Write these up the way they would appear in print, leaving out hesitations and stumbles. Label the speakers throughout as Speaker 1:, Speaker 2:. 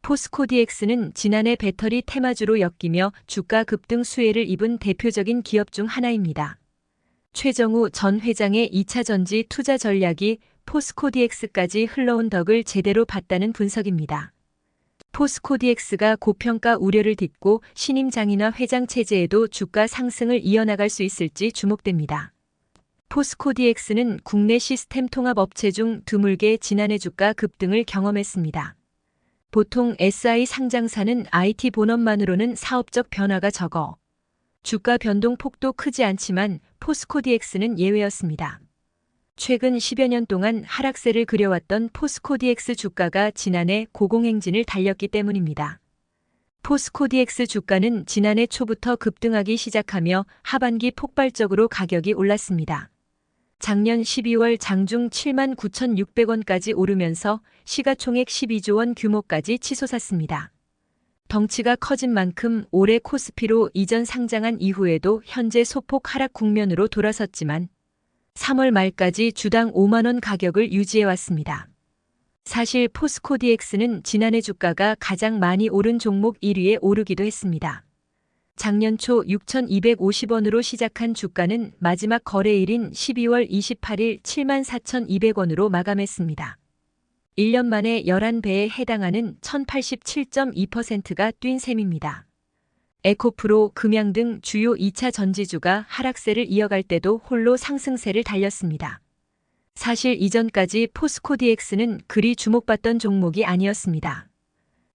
Speaker 1: 포스코DX는 지난해 배터리 테마주로 엮이며 주가 급등 수혜를 입은 대표적인 기업 중 하나입니다. 최정우 전 회장의 2차 전지 투자 전략이 포스코DX까지 흘러온 덕을 제대로 봤다는 분석입니다. 포스코DX가 고평가 우려를 딛고 신임 장인화 회장 체제에도 주가 상승을 이어나갈 수 있을지 주목됩니다. 포스코DX는 국내 시스템 통합 업체 중 드물게 지난해 주가 급등을 경험했습니다. 보통 SI 상장사는 IT 본업만으로는 사업적 변화가 적어 주가 변동 폭도 크지 않지만 포스코DX는 예외였습니다. 최근 10여 년 동안 하락세를 그려왔던 포스코DX 주가가 지난해 고공행진을 달렸기 때문입니다. 포스코DX 주가는 지난해 초부터 급등하기 시작하며 하반기 폭발적으로 가격이 올랐습니다. 작년 12월 장중 79,600원까지 오르면서 시가총액 12조 원 규모까지 치솟았습니다. 덩치가 커진 만큼 올해 코스피로 이전 상장한 이후에도 현재 소폭 하락 국면으로 돌아섰지만 3월 말까지 주당 5만 원 가격을 유지해왔습니다. 사실 포스코DX는 지난해 주가가 가장 많이 오른 종목 1위에 오르기도 했습니다. 작년 초 6,250원으로 시작한 주가는 마지막 거래일인 12월 28일 74,200원으로 마감했습니다. 1년 만에 11배에 해당하는 1087.2%가 뛴 셈입니다. 에코프로, 금양 등 주요 2차 전지주가 하락세를 이어갈 때도 홀로 상승세를 달렸습니다. 사실 이전까지 포스코DX는 그리 주목받던 종목이 아니었습니다.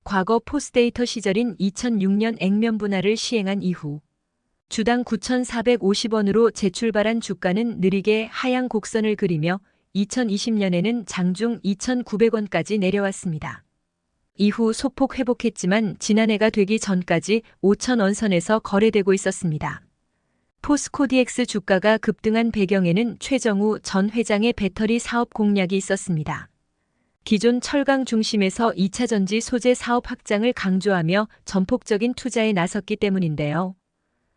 Speaker 1: 과거 포스데이터 시절인 2006년 액면 분할을 시행한 이후 주당 9,450원으로 재출발한 주가는 느리게 하향 곡선을 그리며 2020년에는 장중 2,900원까지 내려왔습니다. 이후 소폭 회복했지만 지난해가 되기 전까지 5,000원 선에서 거래되고 있었습니다. 포스코DX 주가가 급등한 배경에는 최정우 전 회장의 배터리 사업 공략이 있었습니다. 기존 철강 중심에서 2차 전지 소재 사업 확장을 강조하며 전폭적인 투자에 나섰기 때문인데요.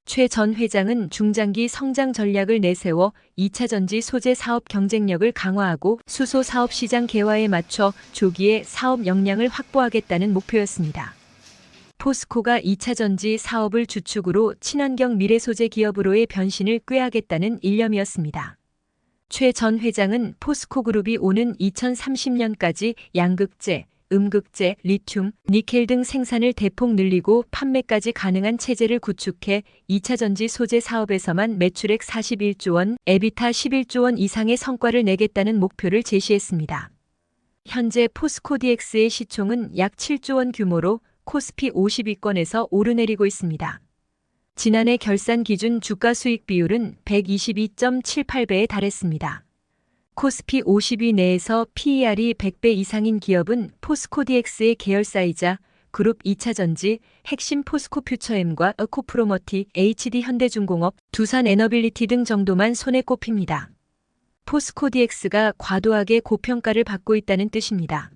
Speaker 1: 최 전 회장은 중장기 성장 전략을 내세워 2차 전지 소재 사업 경쟁력을 강화하고 수소 사업 시장 개화에 맞춰 조기에 사업 역량을 확보하겠다는 목표였습니다. 포스코가 2차 전지 사업을 주축으로 친환경 미래 소재 기업으로의 변신을 꾀하겠다는 일념이었습니다. 최 전 회장은 포스코그룹이 오는 2030년까지 양극재, 음극재, 리튬, 니켈 등 생산을 대폭 늘리고 판매까지 가능한 체제를 구축해 2차 전지 소재 사업에서만 매출액 41조 원, 에비타 11조 원 이상의 성과를 내겠다는 목표를 제시했습니다. 현재 포스코DX의 시총은 약 7조 원 규모로 코스피 50위권에서 오르내리고 있습니다. 지난해 결산 기준 주가 수익 비율은 122.78배에 달했습니다. 코스피 50위 내에서 PER이 100배 이상인 기업은 포스코DX의 계열사이자 그룹 2차 전지, 핵심 포스코퓨처엠과 코프로머티, HD 현대중공업, 두산에너빌리티 등 정도만 손에 꼽힙니다. 포스코DX가 과도하게 고평가를 받고 있다는 뜻입니다.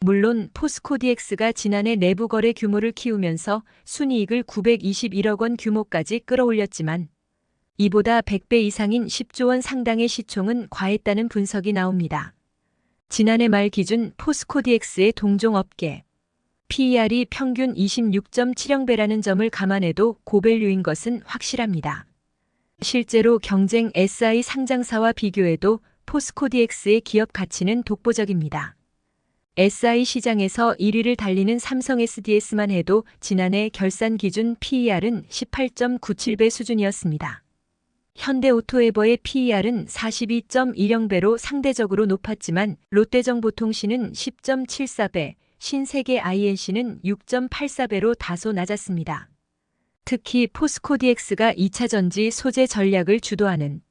Speaker 1: 물론 포스코DX가 지난해 내부 거래 규모를 키우면서 순이익을 921억 원 규모까지 끌어올렸지만 이보다 100배 이상인 10조 원 상당의 시총은 과했다는 분석이 나옵니다. 지난해 말 기준 포스코DX의 동종업계 PER이 평균 26.70배라는 점을 감안해도 고밸류인 것은 확실합니다. 실제로 경쟁 SI 상장사와 비교해도 포스코DX의 기업 가치는 독보적입니다. SI 시장에서 1위를 달리는 삼성 SDS만 해도 지난해 결산 기준 PER은 18.97배 수준이었습니다. 현대오토에버의 PER은 42.10배로 상대적으로 높았지만 롯데정보통신은 10.74배, 신세계 INC는 6.84배로 다소 낮았습니다. 특히 포스코DX가 2차 전지 소재 전략을 주도하는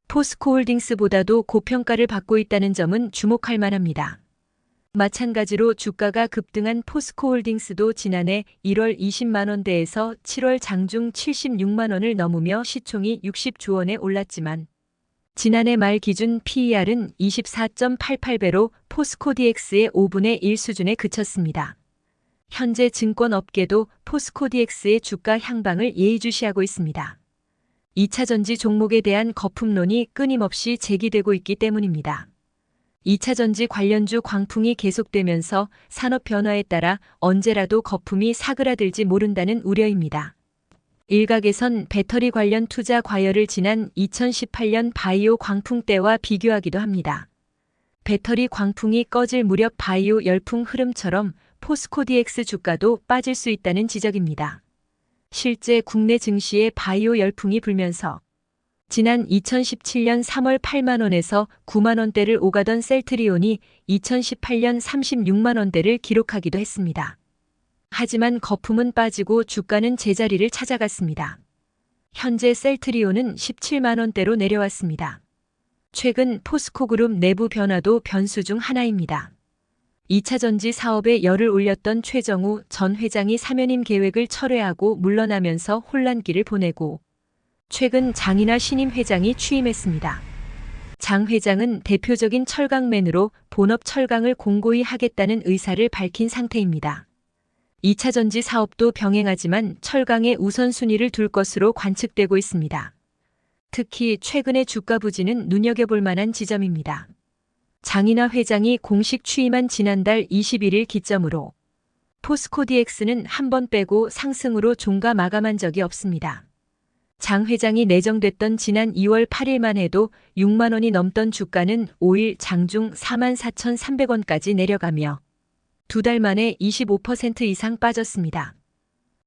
Speaker 1: 포스코홀딩스보다도 고평가를 받고 있다는 점은 주목할 만합니다. 마찬가지로 주가가 급등한 포스코홀딩스도 지난해 1월 20만 원대에서 7월 장중 76만 원을 넘으며 시총이 60조 원에 올랐지만 지난해 말 기준 PER은 24.88배로 포스코DX의 5분의 1 수준에 그쳤습니다. 현재 증권업계도 포스코DX의 주가 향방을 예의주시하고 있습니다. 2차 전지 종목에 대한 거품론이 끊임없이 제기되고 있기 때문입니다. 2차전지 관련주 광풍이 계속되면서 산업 변화에 따라 언제라도 거품이 사그라들지 모른다는 우려입니다. 일각에선 배터리 관련 투자 과열을 지난 2018년 바이오 광풍 때와 비교하기도 합니다. 배터리 광풍이 꺼질 무렵 바이오 열풍 흐름처럼 포스코 DX 주가도 빠질 수 있다는 지적입니다. 실제 국내 증시에 바이오 열풍이 불면서 지난 2017년 3월 8만 원에서 9만 원대를 오가던 셀트리온이 2018년 36만 원대를 기록하기도 했습니다. 하지만 거품은 빠지고 주가는 제자리를 찾아갔습니다. 현재 셀트리온은 17만 원대로 내려왔습니다. 최근 포스코그룹 내부 변화도 변수 중 하나입니다. 2차전지 사업에 열을 올렸던 최정우 전 회장이 사면임 계획을 철회하고 물러나면서 혼란기를 보내고 최근 장이나 신임 회장이 취임했습니다. 장 회장은 대표적인 철강맨으로 본업 철강을 공고히 하겠다는 의사를 밝힌 상태입니다. 2차전지 사업도 병행하지만 철강에 우선순위를 둘 것으로 관측되고 있습니다. 특히 최근의 주가 부진은 눈여겨볼 만한 지점입니다. 장이나 회장이 공식 취임한 지난달 21일 기점으로 포스코 DX는 한 번 빼고 상승으로 종가 마감한 적이 없습니다. 장 회장이 내정됐던 지난 2월 8일만 해도 6만 원이 넘던 주가는 5일 장중 44,300원까지 내려가며 2달 만에 25% 이상 빠졌습니다.